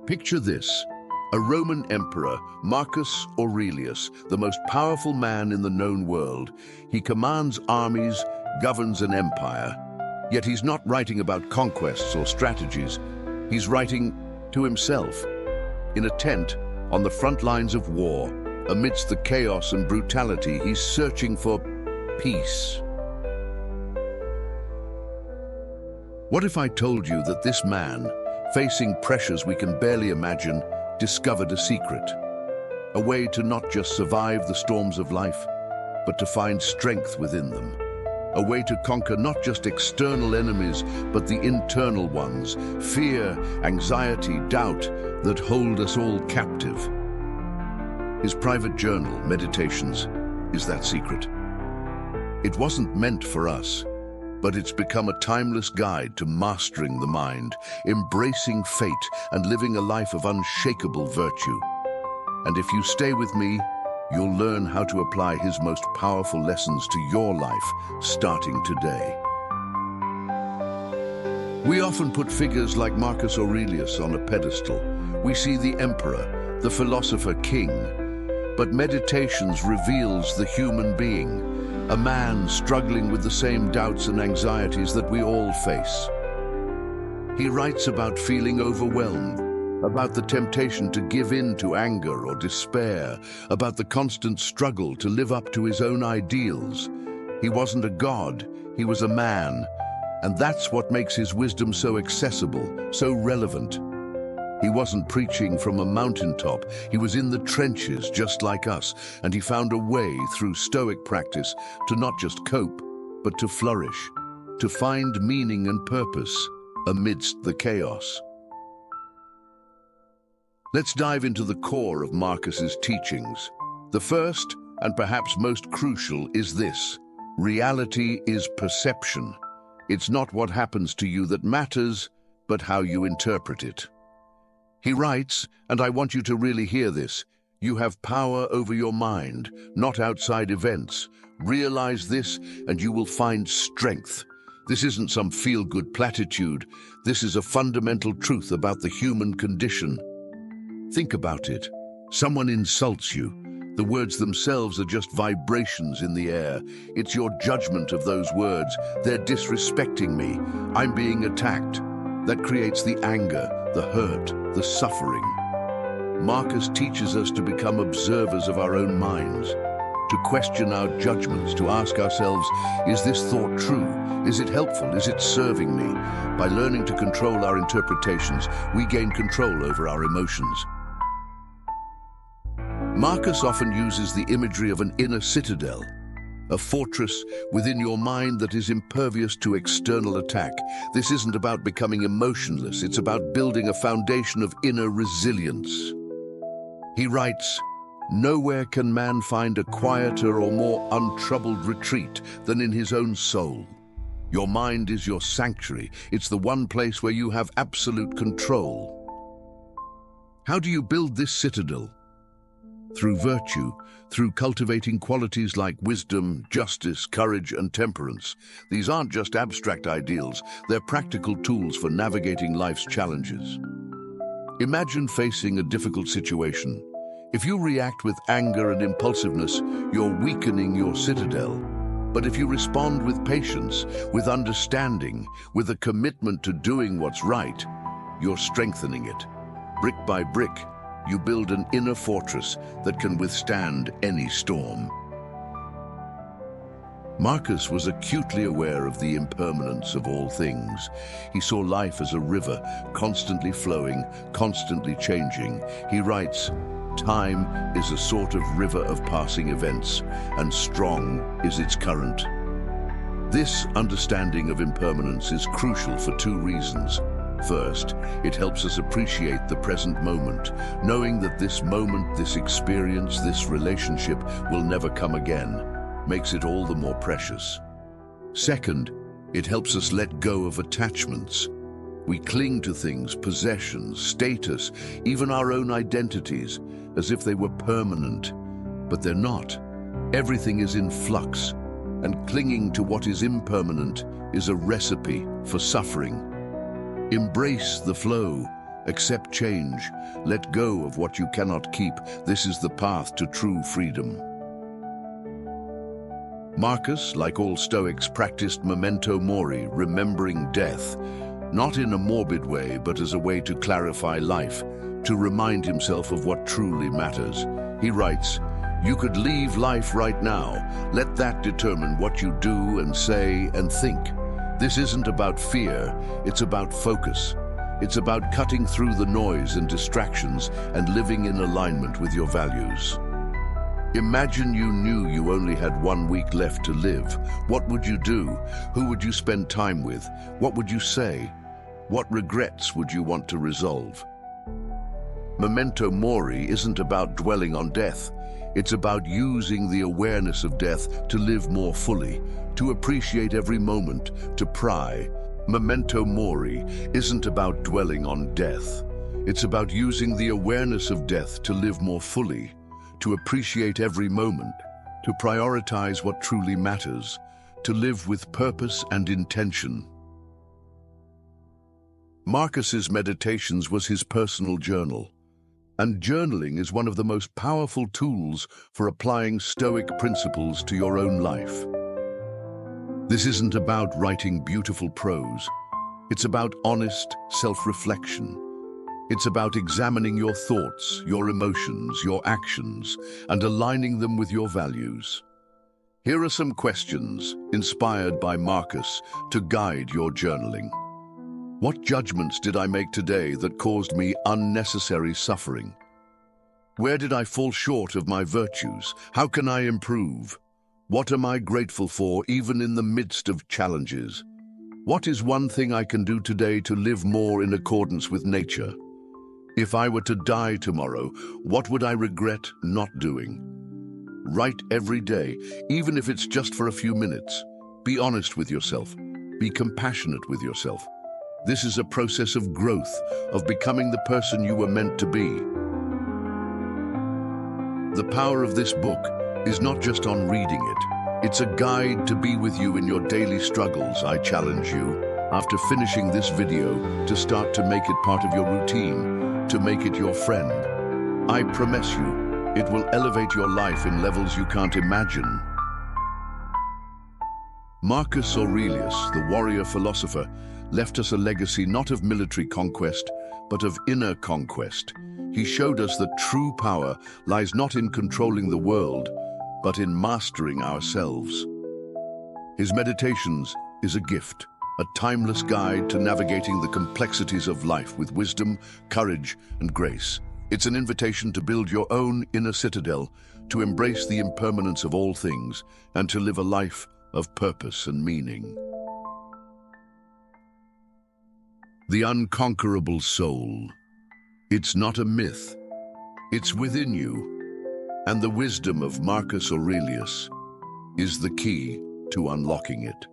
Picture this: a Roman Emperor, Marcus Aurelius, the most powerful man in the known world. He commands armies, governs an empire, yet he's not writing about conquests or strategies. He's writing to himself, in a tent on the front lines of war. Amidst the chaos and brutality, he's searching for peace. What if I told you that this man, facing pressures we can barely imagine, discovered a secret? A way to not just survive the storms of life, but to find strength within them. A way to conquer not just external enemies, but the internal ones: fear, anxiety, doubt, that hold us all captive. His private journal, Meditations, is that secret. It wasn't meant for us, but it's become a timeless guide to mastering the mind, embracing fate, and living a life of unshakable virtue. And if you stay with me, you'll learn how to apply his most powerful lessons to your life, starting today. We often put figures like Marcus Aurelius on a pedestal. We see the emperor, the philosopher king. But Meditations reveals the human being, a man struggling with the same doubts and anxieties that we all face. He writes about feeling overwhelmed, about the temptation to give in to anger or despair, about the constant struggle to live up to his own ideals. He wasn't a god, he was a man, and that's what makes his wisdom so accessible, so relevant. He wasn't preaching from a mountaintop, he was in the trenches just like us, and he found a way through Stoic practice to not just cope, but to flourish, to find meaning and purpose amidst the chaos. Let's dive into the core of Marcus's teachings. The first, and perhaps most crucial, is this: reality is perception. It's not what happens to you that matters, but how you interpret it. He writes, and I want you to really hear this: you have power over your mind, not outside events. Realize this, and you will find strength. This isn't some feel-good platitude. This is a fundamental truth about the human condition. Think about it. Someone insults you. The words themselves are just vibrations in the air. It's your judgment of those words. They're disrespecting me. I'm being attacked. That creates the anger, the hurt, the suffering. Marcus teaches us to become observers of our own minds, to question our judgments, to ask ourselves, is this thought true? Is it helpful? Is it serving me? By learning to control our interpretations, we gain control over our emotions. Marcus often uses the imagery of an inner citadel, a fortress within your mind that is impervious to external attack. This isn't about becoming emotionless, it's about building a foundation of inner resilience. He writes, "Nowhere can man find a quieter or more untroubled retreat than in his own soul." Your mind is your sanctuary. It's the one place where you have absolute control. How do you build this citadel? Through virtue, through cultivating qualities like wisdom, justice, courage, and temperance. These aren't just abstract ideals, they're practical tools for navigating life's challenges. Imagine facing a difficult situation. If you react with anger and impulsiveness, you're weakening your citadel. But if you respond with patience, with understanding, with a commitment to doing what's right, you're strengthening it. Brick by brick, you build an inner fortress that can withstand any storm. Marcus was acutely aware of the impermanence of all things. He saw life as a river, constantly flowing, constantly changing. He writes, "Time is a sort of river of passing events, and strong is its current." This understanding of impermanence is crucial for two reasons. First, it helps us appreciate the present moment, knowing that this moment, this experience, this relationship will never come again, makes it all the more precious. Second, it helps us let go of attachments. We cling to things, possessions, status, even our own identities, as if they were permanent, but they're not. Everything is in flux, and clinging to what is impermanent is a recipe for suffering. Embrace the flow, Accept change. Let go of what you cannot keep. This is the path to true freedom. Marcus, like all Stoics, practiced memento mori, remembering death, not in a morbid way, but as a way to clarify life, to remind himself of what truly matters. He writes, "You could leave life right now. Let that determine what you do and say and think." This isn't about fear, it's about focus. It's about cutting through the noise and distractions and living in alignment with your values. Imagine you knew you only had 1 week left to live. What would you do? Who would you spend time with? What would you say? What regrets would you want to resolve? Memento mori isn't about dwelling on death. It's about using the awareness of death to live more fully, to appreciate every moment, to pry. Memento mori isn't about dwelling on death. It's about using the awareness of death to live more fully, to appreciate every moment, to prioritize what truly matters, to live with purpose and intention. Marcus's Meditations was his personal journal, and journaling is one of the most powerful tools for applying Stoic principles to your own life. This isn't about writing beautiful prose. It's about honest self-reflection. It's about examining your thoughts, your emotions, your actions, and aligning them with your values. Here are some questions inspired by Marcus to guide your journaling. What judgments did I make today that caused me unnecessary suffering? Where did I fall short of my virtues? How can I improve? What am I grateful for even in the midst of challenges? What is one thing I can do today to live more in accordance with nature? If I were to die tomorrow, what would I regret not doing? Write every day, even if it's just for a few minutes. Be honest with yourself. Be compassionate with yourself. This is a process of growth, of becoming the person you were meant to be. The power of this book is not just on reading it. It's a guide to be with you in your daily struggles. I challenge you, after finishing this video, to start to make it part of your routine, to make it your friend. I promise you, it will elevate your life in levels you can't imagine. Marcus Aurelius, the warrior philosopher, left us a legacy not of military conquest, but of inner conquest. He showed us that true power lies not in controlling the world, but in mastering ourselves. His Meditations is a gift, a timeless guide to navigating the complexities of life with wisdom, courage, and grace. It's an invitation to build your own inner citadel, to embrace the impermanence of all things, and to live a life of purpose and meaning. The unconquerable soul. It's not a myth. It's within you. And the wisdom of Marcus Aurelius is the key to unlocking it.